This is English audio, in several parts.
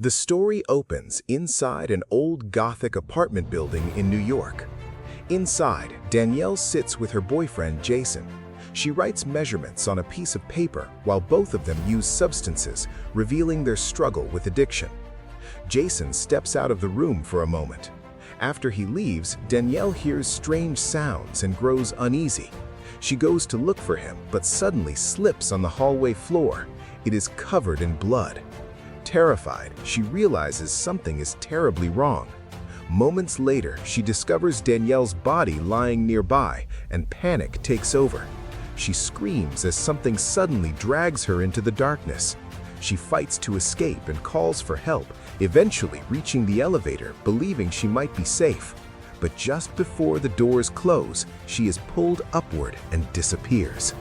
The story opens inside an old Gothic apartment building in New York. Inside, Danielle sits with her boyfriend, Jason. She writes measurements on a piece of paper while both of them use substances, revealing their struggle with addiction. Jason steps out of the room for a moment. After he leaves, Danielle hears strange sounds and grows uneasy. She goes to look for him, but suddenly slips on the hallway floor. It is covered in blood. Terrified, she realizes something is terribly wrong. Moments later, she discovers Danielle's body lying nearby, and panic takes over. She screams as something suddenly drags her into the darkness. She fights to escape and calls for help, eventually reaching the elevator, believing she might be safe. But just before the doors close, she is pulled upward and disappears.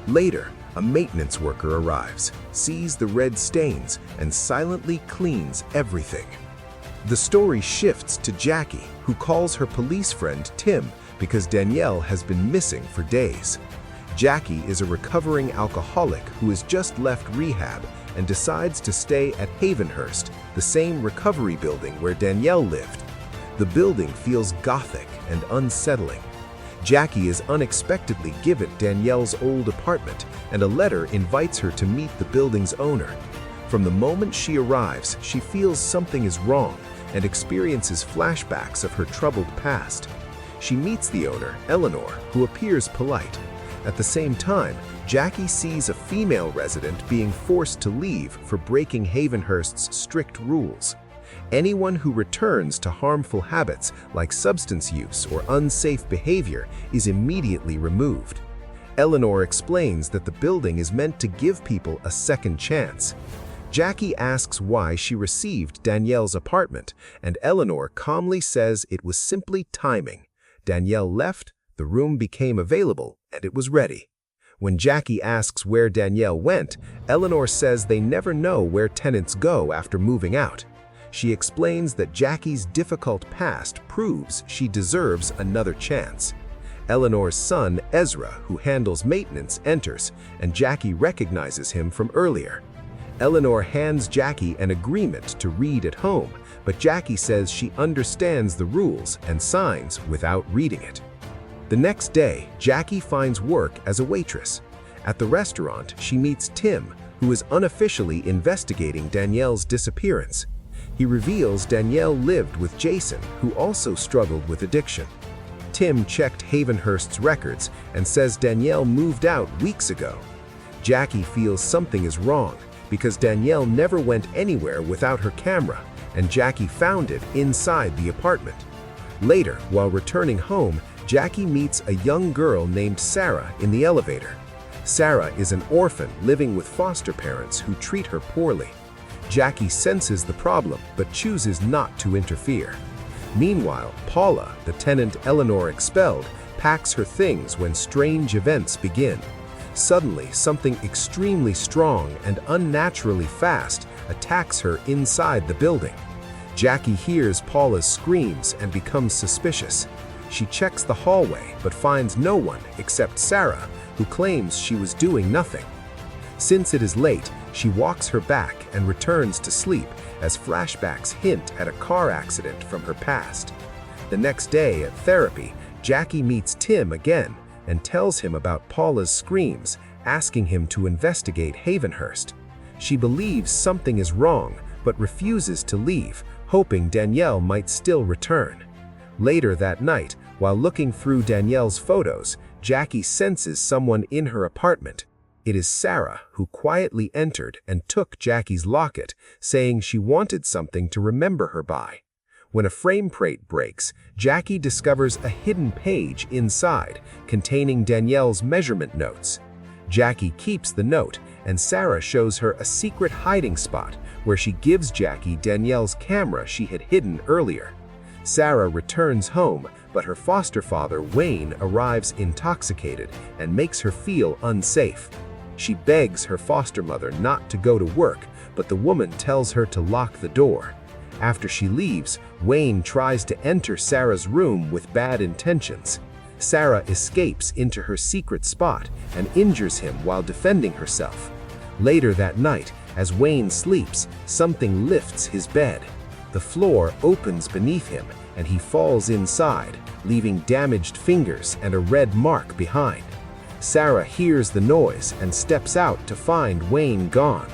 Later, a maintenance worker arrives, sees the red stains, and silently cleans everything. The story shifts to Jackie, who calls her police friend Tim because Danielle has been missing for days. Jackie is a recovering alcoholic who has just left rehab and decides to stay at Havenhurst, the same recovery building where Danielle lived. The building feels gothic and unsettling. Jackie is unexpectedly given Danielle's old apartment, and a letter invites her to meet the building's owner. From the moment she arrives, she feels something is wrong and experiences flashbacks of her troubled past. She meets the owner, Eleanor, who appears polite. At the same time, Jackie sees a female resident being forced to leave for breaking Havenhurst's strict rules. Anyone who returns to harmful habits like substance use or unsafe behavior is immediately removed. Eleanor explains that the building is meant to give people a second chance. Jackie asks why she received Danielle's apartment, and Eleanor calmly says it was simply timing. Danielle left, the room became available, and it was ready. When Jackie asks where Danielle went, Eleanor says they never know where tenants go after moving out. She explains that Jackie's difficult past proves she deserves another chance. Eleanor's son, Ezra, who handles maintenance, enters, and Jackie recognizes him from earlier. Eleanor hands Jackie an agreement to read at home, but Jackie says she understands the rules and signs without reading it. The next day, Jackie finds work as a waitress. At the restaurant, she meets Tim, who is unofficially investigating Danielle's disappearance. He reveals Danielle lived with Jason, who also struggled with addiction. Tim checked Havenhurst's records and says Danielle moved out weeks ago. Jackie feels something is wrong because Danielle never went anywhere without her camera, and Jackie found it inside the apartment. Later, while returning home, Jackie meets a young girl named Sarah in the elevator. Sarah is an orphan living with foster parents who treat her poorly. Jackie senses the problem but chooses not to interfere. Meanwhile, Paula, the tenant Eleanor expelled, packs her things when strange events begin. Suddenly, something extremely strong and unnaturally fast attacks her inside the building. Jackie hears Paula's screams and becomes suspicious. She checks the hallway but finds no one except Sarah, who claims she was doing nothing. Since it is late, she walks her back and returns to sleep as flashbacks hint at a car accident from her past. The next day at therapy, Jackie meets Tim again and tells him about Paula's screams, asking him to investigate Havenhurst. She believes something is wrong but refuses to leave, hoping Danielle might still return. Later that night, while looking through Danielle's photos, Jackie senses someone in her apartment. It is Sarah, who quietly entered and took Jackie's locket, saying she wanted something to remember her by. When a frame plate breaks, Jackie discovers a hidden page inside, containing Danielle's measurement notes. Jackie keeps the note, and Sarah shows her a secret hiding spot where she gives Jackie Danielle's camera she had hidden earlier. Sarah returns home, but her foster father, Wayne, arrives intoxicated and makes her feel unsafe. She begs her foster mother not to go to work, but the woman tells her to lock the door. After she leaves, Wayne tries to enter Sarah's room with bad intentions. Sarah escapes into her secret spot and injures him while defending herself. Later that night, As Wayne sleeps, something lifts his bed. The floor opens beneath him, and he falls inside, leaving damaged fingers and a red mark behind. Sarah hears the noise and steps out to find Wayne gone.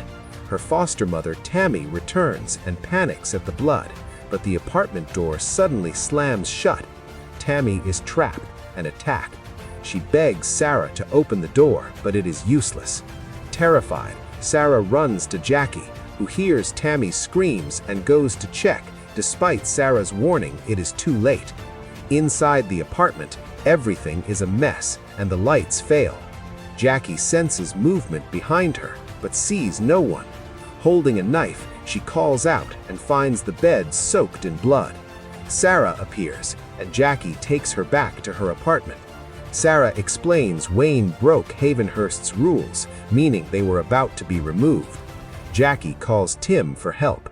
Her foster mother, Tammy, returns and panics at the blood, but the apartment door suddenly slams shut. Tammy is trapped and attacked. She begs Sarah to open the door, but it is useless. Terrified, Sarah runs to Jackie, who hears Tammy's screams and goes to check. Despite Sarah's warning, it is too late. Inside the apartment, everything is a mess and the lights fail. Jackie senses movement behind her, but sees no one. Holding a knife, she calls out and finds the bed soaked in blood. Sarah appears, and Jackie takes her back to her apartment. Sarah explains Wayne broke Havenhurst's rules, meaning they were about to be removed. Jackie calls Tim for help.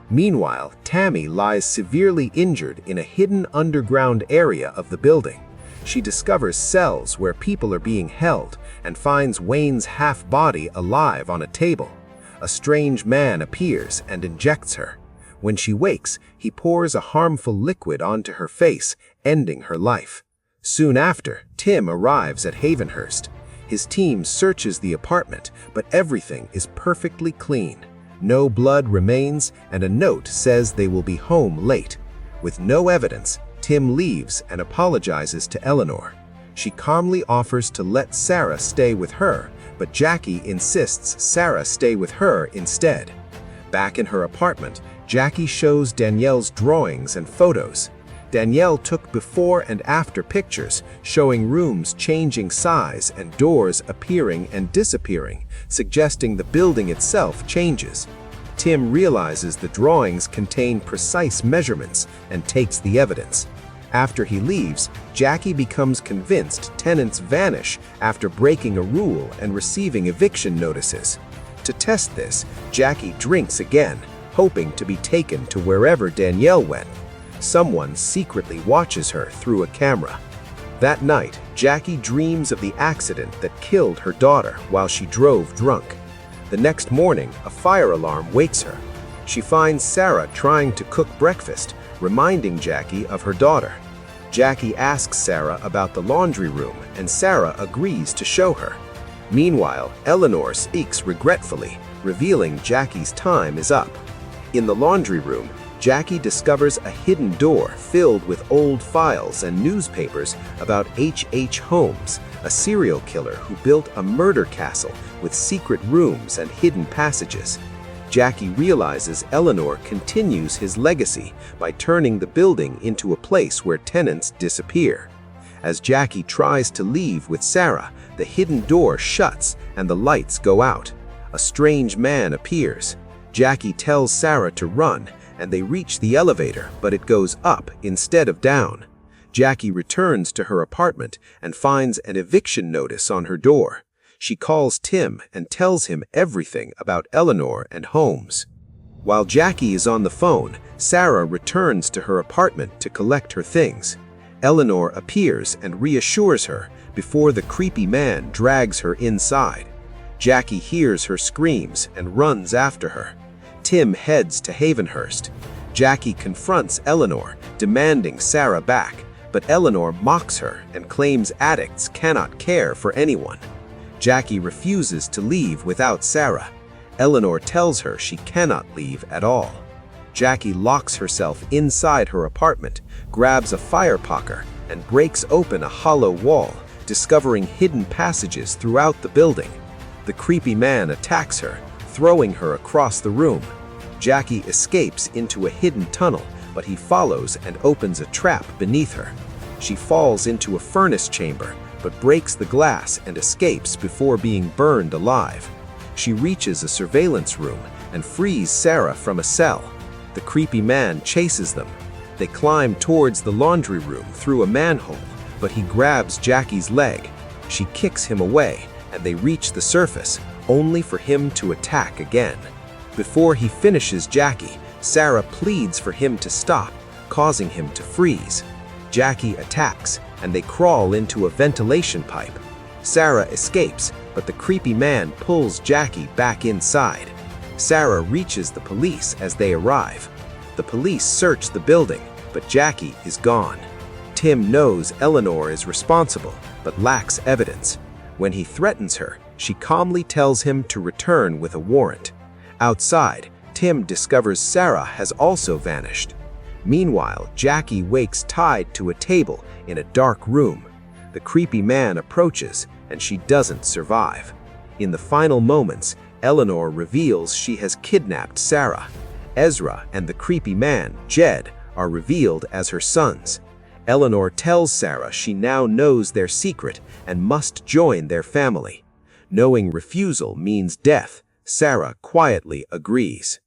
Meanwhile, Tammy lies severely injured in a hidden underground area of the building. She discovers cells where people are being held and finds Wayne's half-body alive on a table. A strange man appears and injects her. When she wakes, he pours a harmful liquid onto her face, ending her life. Soon after, Tim arrives at Havenhurst. His team searches the apartment, but everything is perfectly clean. No blood remains, and a note says they will be home late. With no evidence, Tim leaves and apologizes to Eleanor. She calmly offers to let Sarah stay with her, but Jackie insists Sarah stay with her instead. Back in her apartment, Jackie shows Danielle's drawings and photos. Danielle took before and after pictures, showing rooms changing size and doors appearing and disappearing, suggesting the building itself changes. Tim realizes the drawings contain precise measurements and takes the evidence. After he leaves, Jackie becomes convinced tenants vanish after breaking a rule and receiving eviction notices. To test this, Jackie drinks again, hoping to be taken to wherever Danielle went. Someone secretly watches her through a camera. That night, Jackie dreams of the accident that killed her daughter while she drove drunk. The next morning, a fire alarm wakes her. She finds Sarah trying to cook breakfast, reminding Jackie of her daughter. Jackie asks Sarah about the laundry room, and Sarah agrees to show her. Meanwhile, Eleanor speaks regretfully, revealing Jackie's time is up. In the laundry room, Jackie discovers a hidden door filled with old files and newspapers about H.H. Holmes, a serial killer who built a murder castle with secret rooms and hidden passages. Jackie realizes Eleanor continues his legacy by turning the building into a place where tenants disappear. As Jackie tries to leave with Sarah, the hidden door shuts and the lights go out. A strange man appears. Jackie tells Sarah to run, and they reach the elevator, but it goes up instead of down. Jackie returns to her apartment and finds an eviction notice on her door. She calls Tim and tells him everything about Eleanor and Holmes. While Jackie is on the phone, Sarah returns to her apartment to collect her things. Eleanor appears and reassures her before the creepy man drags her inside. Jackie hears her screams and runs after her. Tim heads to Havenhurst. Jackie confronts Eleanor, demanding Sarah back, but Eleanor mocks her and claims addicts cannot care for anyone. Jackie refuses to leave without Sarah. Eleanor tells her she cannot leave at all. Jackie locks herself inside her apartment, grabs a firepoker, and breaks open a hollow wall, discovering hidden passages throughout the building. The creepy man attacks her, throwing her across the room. Jackie escapes into a hidden tunnel, but he follows and opens a trap beneath her. She falls into a furnace chamber, but breaks the glass and escapes before being burned alive. She reaches a surveillance room and frees Sarah from a cell. The creepy man chases them. They climb towards the laundry room through a manhole, but he grabs Jackie's leg. She kicks him away, and they reach the surface, only for him to attack again. Before he finishes Jackie, Sarah pleads for him to stop, causing him to freeze. Jackie attacks, and they crawl into a ventilation pipe. Sarah escapes, but the creepy man pulls Jackie back inside. Sarah reaches the police as they arrive. The police search the building, but Jackie is gone. Tim knows Eleanor is responsible, but lacks evidence. When he threatens her, she calmly tells him to return with a warrant. Outside, Tim discovers Sarah has also vanished. Meanwhile, Jackie wakes tied to a table in a dark room. The creepy man approaches, and she doesn't survive. In the final moments, Eleanor reveals she has kidnapped Sarah. Ezra and the creepy man, Jed, are revealed as her sons. Eleanor tells Sarah she now knows their secret and must join their family. Knowing refusal means death, Sarah quietly agrees.